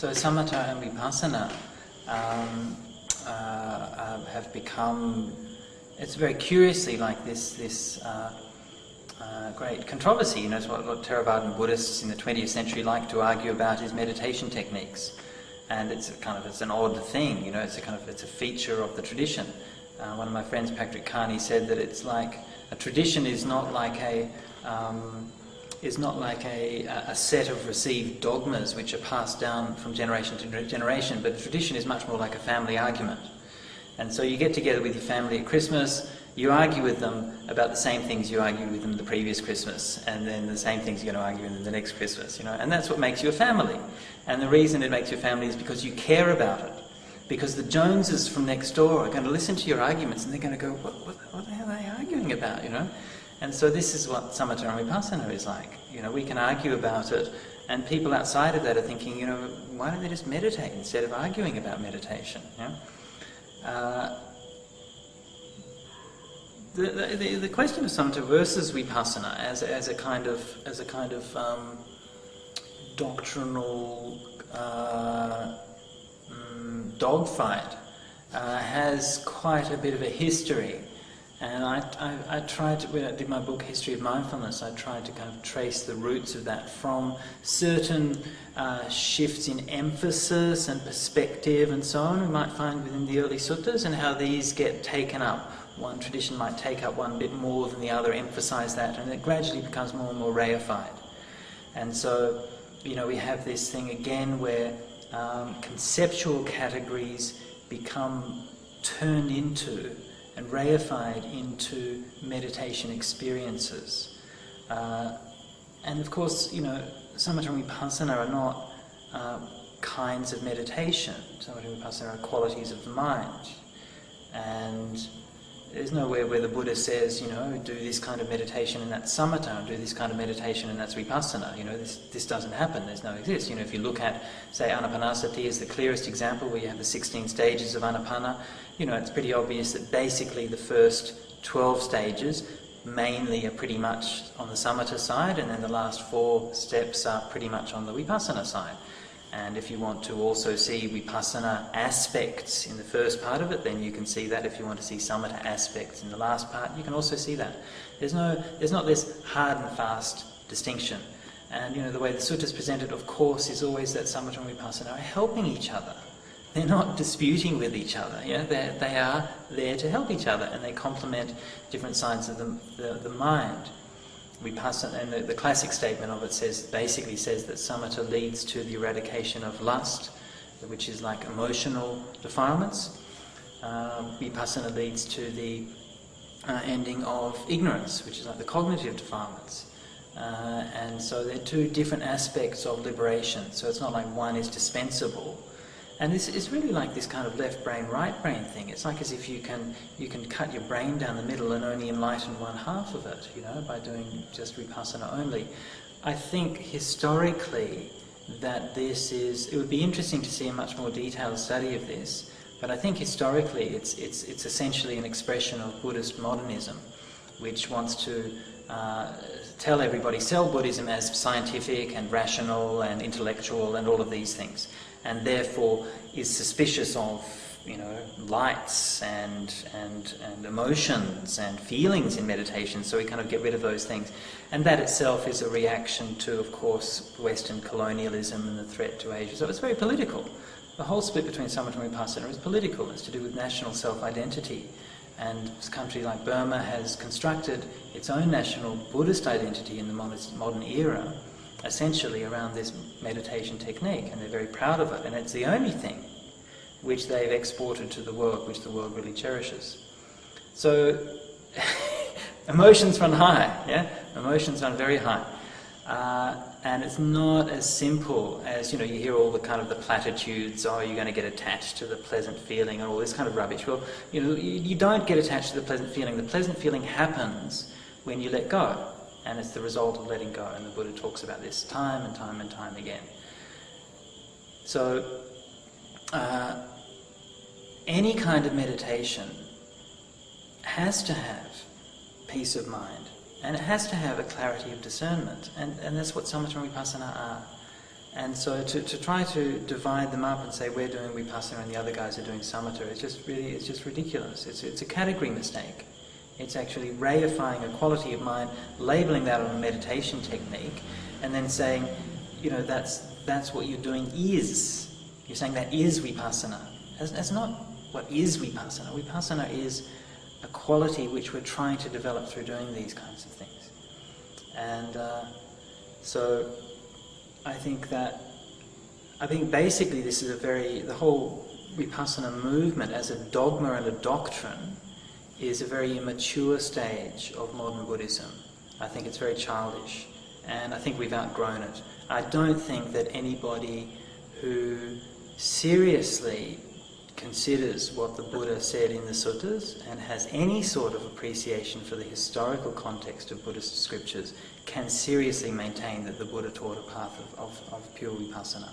So Samatha and Vipassana have become, it's very curiously like this great controversy. You know, it's what Theravada Buddhists in the 20th century like to argue about is meditation techniques. And it's an odd thing, you know, it's a feature of the tradition. One of my friends, Patrick Carney, said that it's like a tradition is not like a set of received dogmas which are passed down from generation to generation, but a tradition is much more like a family argument. And so you get together with your family at Christmas, you argue with them about the same things you argued with them the previous Christmas, and then the same things you're going to argue with them the next Christmas, you know, and that's what makes you a family. And the reason it makes you a family is because you care about it. Because the Joneses from next door are going to listen to your arguments and they're going to go, what the hell are they arguing about, you know? And so this is what Samatha and Vipassana is like. You know, we can argue about it, and people outside of that are thinking, you know, why don't they just meditate instead of arguing about meditation? You know? The question of Samatha versus Vipassana as a kind of doctrinal dogfight has quite a bit of a history. And I tried to, when I did my book History of Mindfulness, I tried to kind of trace the roots of that from certain shifts in emphasis and perspective and so on we might find within the early suttas, and how these get taken up. One tradition might take up one bit more than the other, emphasize that, and it gradually becomes more and more reified. And so, you know, we have this thing again where conceptual categories become turned into and reified into meditation experiences. And of course, you know, Samatha and Vipassana are not kinds of meditation. Samatha and Vipassana are qualities of the mind. And there's nowhere where the Buddha says, you know, do this kind of meditation and that's samatha, and do this kind of meditation and that's vipassana. You know, this doesn't happen, there's no exist. You know, if you look at, say, anapanasati is the clearest example, where you have the 16 stages of anapana, you know, it's pretty obvious that basically the first 12 stages mainly are pretty much on the samatha side, and then the last 4 steps are pretty much on the vipassana side. And if you want to also see vipassana aspects in the first part of it, then you can see that. If you want to see samatha aspects in the last part, you can also see that. There's not this hard and fast distinction. And you know, the way the suttas present it, of course, is always that samatha and vipassana are helping each other. They're not disputing with each other. You know, they are there to help each other, and they complement different sides of the mind. Vipassana, and the classic statement of it basically says that samatha leads to the eradication of lust, which is like emotional defilements. Vipassana leads to the ending of ignorance, which is like the cognitive defilements. And so they're 2 different aspects of liberation. So it's not like one is dispensable. And this is really like this kind of left brain, right brain thing. It's like as if you can cut your brain down the middle and only enlighten one half of it, you know, by doing just vipassana only. I think historically that it would be interesting to see a much more detailed study of this, but I think historically it's essentially an expression of Buddhist modernism, which wants to tell everybody, sell Buddhism as scientific and rational and intellectual and all of these things, and therefore is suspicious of, you know, lights and emotions and feelings in meditation, so we kind of get rid of those things. And that itself is a reaction to, of course, Western colonialism and the threat to Asia. So it's very political. The whole split between Samatha and Vipassana is political. It's to do with national self-identity. And a country like Burma has constructed its own national Buddhist identity in the modern era, essentially around this meditation technique, and they're very proud of it, and it's the only thing which they've exported to the world, which the world really cherishes. So emotions run high, yeah? Emotions run very high. And it's not as simple as, you know, you hear all the kind of the platitudes, oh, you're going to get attached to the pleasant feeling and all this kind of rubbish. Well, you know, you don't get attached to the pleasant feeling. The pleasant feeling happens when you let go. And it's the result of letting go, and the Buddha talks about this time and time and time again. So, any kind of meditation has to have peace of mind, and it has to have a clarity of discernment, and that's what Samatha and Vipassana are. And so to try to divide them up and say we're doing Vipassana and the other guys are doing Samatha, it's just ridiculous. It's a category mistake. It's actually reifying a quality of mind, labeling that on a meditation technique, and then saying, that's what you're doing is. You're saying that is Vipassana. That's not what is Vipassana. Vipassana is a quality which we're trying to develop through doing these kinds of things. And so I think basically this is the whole Vipassana movement as a dogma and a doctrine is a very immature stage of modern Buddhism. I think it's very childish, and I think we've outgrown it. I don't think that anybody who seriously considers what the Buddha said in the suttas and has any sort of appreciation for the historical context of Buddhist scriptures can seriously maintain that the Buddha taught a path of pure Vipassana.